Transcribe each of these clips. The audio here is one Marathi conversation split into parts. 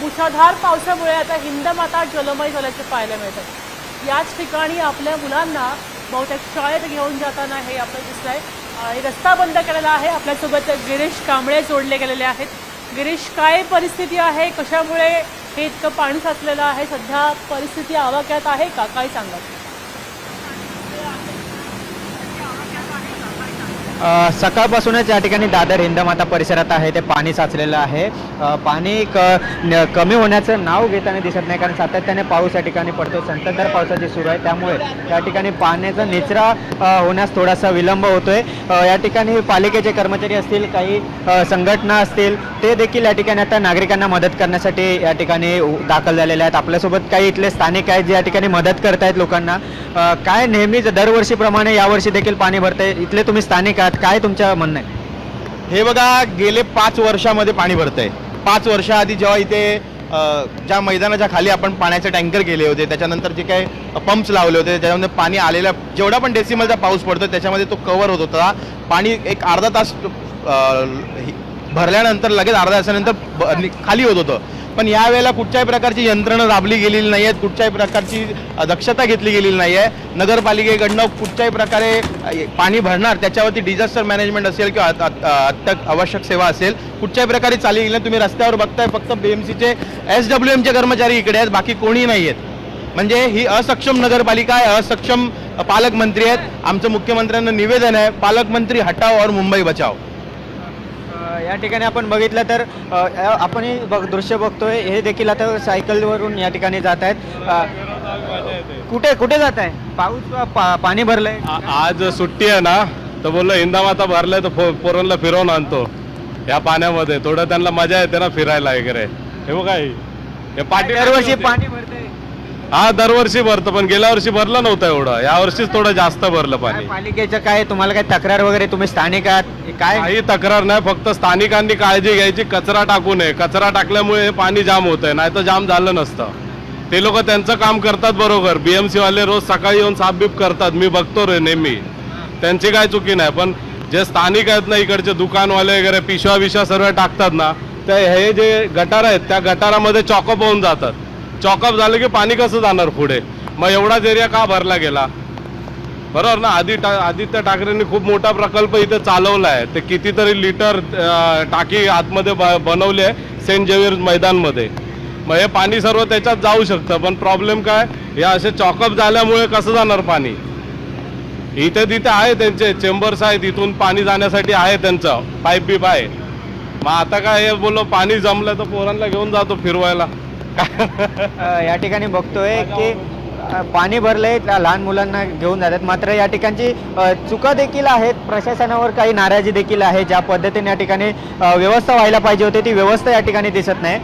मुसळधार पावसामुळे आता हिंदमाता जलमय झाल्याचे पाहायला मिळतं। याच ठिकाणी आपल्या मुलांना बहुतेक शाळेत घेऊन जाताना हे आपल्याला दिसतंय। रस्ता बंद केलेला आहे। आपल्यासोबत गिरीश कांबळे जोडले गेलेले आहेत। गिरीश, काय परिस्थिती आहे, कशामुळे हे इतकं पाणी साचलेलं आहे? सध्या परिस्थिती आवाक्यात आहे का, काय सांगाल? सकाळपासूनच या ठिकाणी दादर हिंदमाता परिसरात आहे ते पाणी साचलेलं आहे। पाणी कमी होण्याचं नाव घेताना दिसत नाही, कारण सातत्याने पाऊस या ठिकाणी पडतो। संततधार पावसाची सुरू आहे, त्यामुळे या ठिकाणी पाण्याचा निचरा होण्यास थोडासा विलंब होतोय। या ठिकाणी पालिकेचे कर्मचारी असतील, काही संघटना असतील, ते देखील या ठिकाणी आता नागरिकांना मदत करण्यासाठी या ठिकाणी दाखल झालेले आहेत। आपल्यासोबत काही इथले स्थानिक आहेत जे या ठिकाणी मदत करत आहेत लोकांना। काय नेहमीच दरवर्षीप्रमाणे यावर्षी देखील पाणी भरतंय, इथले तुम्ही स्थानिक आहात, काय तुमचं म्हणणं आहे? हे बघा, गेले 5 वर्षामध्ये पाणी भरतंय। 5 वर्षाआधी जेव्हा इथे ज्या मैदानाच्या खाली आपण पाण्याचे टँकर केले होते, त्याच्यानंतर जे काही पंप्स लावले होते, त्याच्यामध्ये पाणी आलेला जेवढा पण डेसिमलचा पाऊस पडतो त्याच्यामध्ये तो कव्हर होत होता। पाणी एक अर्धा तास भरल्यानंतर लगेच अर्ध्या तासानंतर खाली होत होतं। पण यावेळेला कुठच्याही प्रकारची यंत्रणा राबली गेलेली नाही आहेत, कुठच्याही प्रकारची दक्षता घेतली गेलेली नाही आहे। नगरपालिकेकडनं कुठच्याही प्रकारे पाणी भरणार त्याच्यावरती डिझास्टर मॅनेजमेंट असेल किंवा आवश्यक सेवा असेल, कुठच्याही प्रकारे चालली गेली नाही। तुम्ही रस्त्यावर बघताय, फक्त BMCचे SWMचे कर्मचारी इकडे आहेत, बाकी कोणी नाही आहेत। म्हणजे ही असक्षम नगरपालिका आहे, असक्षम पालकमंत्री आहेत। आमचं मुख्यमंत्र्यांना निवेदन आहे, पालकमंत्री हटाव और मुंबई बचाव। या ठिकाणी आपण बघितलं तर आपण दृश्य बघतोय, हे देखील आता सायकलवरून या ठिकाणी जात आहेत। कुठे कुठे जात आहे? पाऊस पाणी भरलंय। आज सुट्टी आहे ना, तर बोललो हिंदमाता भरलंय तर पोरांना फिरवून आणतो या पाण्यामध्ये, थोडं त्यांना मजा येते ना फिरायला वगैरे। हे बघा, हे पाठी दरवर्षी पाणी भरतंय। हा, दरवर्षी भरतं, पण गेल्या वर्षी भरलं नव्हतं एवढं, यावर्षीच थोडं जास्त भरलं पाणी। पालिकेचं काय, तुम्हाला काय तक्रार वगैरे, तुम्ही स्थानिक आहात, काय? काही तक्रार नाही, फक्त स्थानिकांनी काळजी घ्यायची, कचरा टाकू नये। कचरा टाकल्यामुळे हे पाणी जाम होतंय, नाही तर जाम झालं नसतं। ते लोक त्यांचं काम करतात बरोबर, BMC वाले रोज सकाळी येऊन साफबीफ करतात, मी बघतो रे नेहमी, त्यांची काय चुकी नाही। पण जे स्थानिक आहेत ना, इकडचे दुकानवाले वगैरे पिशव्या सर्व टाकतात ना, तर हे जे गटार आहेत त्या गटारामध्ये चॉकअप होऊन जातात। चॉकअप झालं की पाणी कसं जाणार पुढे? मग एवढाच एरिया का भरला गेला? बरोबर ना। आदित्य ठाकरेंनी खूप मोठा प्रकल्प इथे चालवला आहे, ते कितीतरी लिटर टाकी आतमध्ये बनवली आहे सेंट जेवियर्स मैदानमध्ये। मग हे पाणी सर्व त्याच्यात जाऊ शकतं, पण प्रॉब्लेम काय, या असे चॉकअप झाल्यामुळे कसं जाणार पाणी? इथे तिथे आहे त्यांचे चेंबर्स आहेत, इथून पाणी जाण्यासाठी आहे त्यांचं पाईप बीप आहे। मग आता काय, हे बोललो पाणी जमलं तर पोरांना घेऊन जातो फिरवायला। या ठिकाणी बघतोय की पाणी भरलंय, लहान मुलांना घेऊन जातात, मात्र या ठिकाणची चुका देखील आहेत, प्रशासनावर काही नाराजी देखील आहे। ज्या पद्धतीने या ठिकाणी व्यवस्था व्हायला पाहिजे होती ती व्यवस्था या ठिकाणी दिसत नाही।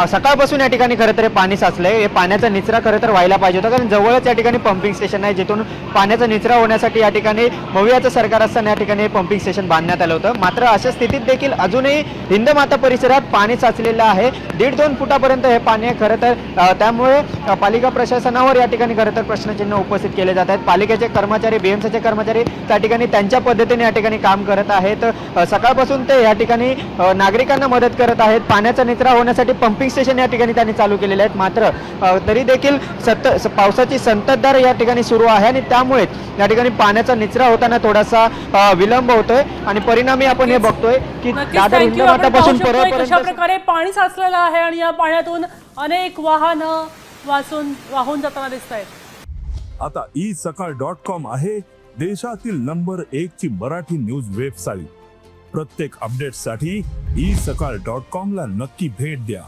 सकाळपासून या ठिकाणी खरं तर पाणी साचलंय, हे पाण्याचा निचरा खरं तर व्हायला पाहिजे होता, कारण जवळच या ठिकाणी पंपिंग स्टेशन आहे, जिथून पाण्याचा निचरा होण्यासाठी या ठिकाणी भव्याचं सरकार असताना या ठिकाणी पंपिंग स्टेशन बांधण्यात आलं होतं। मात्र अशा स्थितीत देखील अजूनही हिंदमाता परिसरात पाणी साचलेलं आहे, 1.5-2 फुटापर्यंत हे पाणी आहे खरं तर। त्यामुळे पालिका प्रशासनावर या ठिकाणी खरं तर प्रश्नचिन्ह उपस्थित केले जात आहेत। पालिकेचे कर्मचारी, BMCचे कर्मचारी त्या ठिकाणी त्यांच्या पद्धतीने या ठिकाणी काम करत आहेत। सकाळपासून ते या ठिकाणी नागरिकांना मदत करत आहेत। पाण्याचा निचरा होण्यासाठी पंपिंग स्टेशन या ठिकाणी त्यांनी चालू केलेले आहेत, मात्र तरी देखील पावसाची संततधार या ठिकाणी सुरू आहे आणि त्यामुळे या ठिकाणी पाण्याचा निचरा होताना थोडासा विलंब होतोय आणि परिणामी आपण हे बघतोय की दादर हिंदमातापासून कशा प्रकारे पाणी साचलेलं आहे आणि या पाण्यातून अनेक वाहनं वाहून जाताना दिसत आहेत। आता isakal.com आहे देशातील नंबर 1 ची मराठी न्यूज वेबसाईट। प्रत्येक अपडेटसाठी isakal.com ला नक्की भेट द्या।